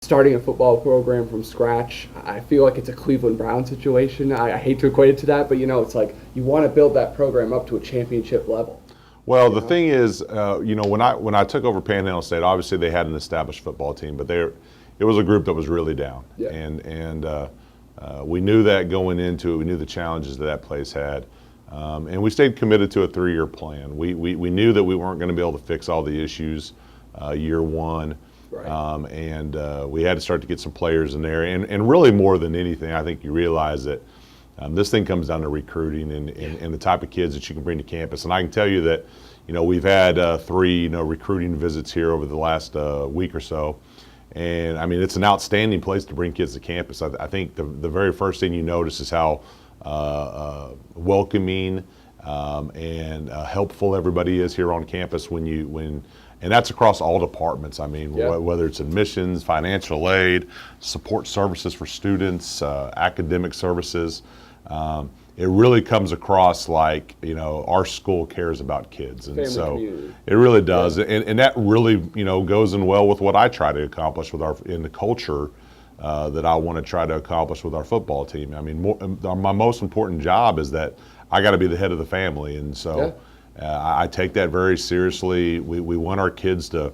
starting a football program from scratch. I feel like it's a Cleveland Brown situation. I hate to equate it to that, but it's like you want to build that program up to a championship level. Well, the thing is, when I took over Panhandle State, obviously they had an established football team, but it was a group that was really down, Yeah. and we knew that going into it. We knew the challenges that place had, and we stayed committed to a 3-year plan. We knew that we weren't going to be able to fix all the issues year one. Right. And we had to start to get some players in there, and really more than anything, I think you realize that this thing comes down to recruiting and the type of kids that you can bring to campus. And I can tell you that, we've had 3 recruiting visits here over the last week or so, and I mean it's an outstanding place to bring kids to campus. I think the very first thing you notice is how welcoming and helpful everybody is here on campus and that's across all departments. I mean, Yeah. whether it's admissions, financial aid, support services for students, academic services. It really comes across like, our school cares about kids. And Family so community. it really does. Yeah. And that really, goes in well with what I try to accomplish in the culture that I want to try to accomplish with our football team. I mean, my most important job is that I got to be the head of the family. And so Yeah. I take that very seriously. We want our kids to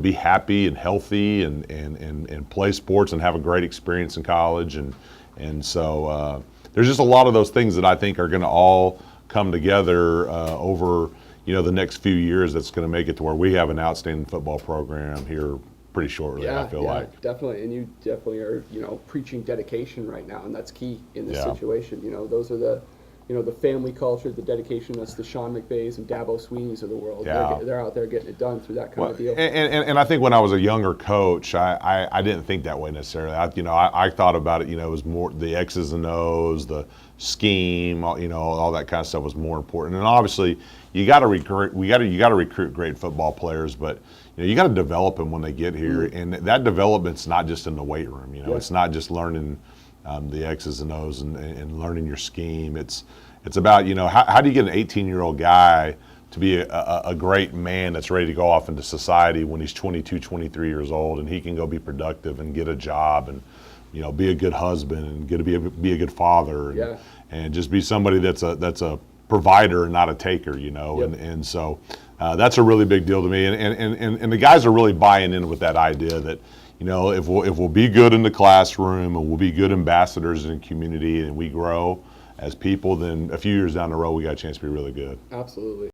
be happy and healthy and play sports and have a great experience in college. And so there's just a lot of those things that I think are going to all come together over the next few years. That's going to make it to where we have an outstanding football program here pretty shortly. I feel like definitely, and you definitely are preaching dedication right now, and that's key in this Yeah. situation. Those are the the family culture, the dedication. That's the Sean McVays and Dabo Sweeneys of the world. Yeah. They're out there getting it done through that kind of deal. And I think when I was a younger coach, I didn't think that way necessarily. I thought about it. It was more the X's and O's, the scheme. All that kind of stuff was more important. And obviously, you got to recruit. You got to recruit great football players, but you got to develop them when they get here. And that development's not just in the weight room. Yeah. It's not just learning the X's and O's and learning your scheme. It's about how do you get an 18-year-old guy to be a great man that's ready to go off into society when he's 22, 23 years old, and he can go be productive and get a job and be a good husband and be a good father and just be somebody that's a provider and not a taker, Yep. and so that's a really big deal to me, and the guys are really buying in with that idea that if we'll be good in the classroom and we'll be good ambassadors in the community and we grow as people, then a few years down the road we got a chance to be really good. Absolutely.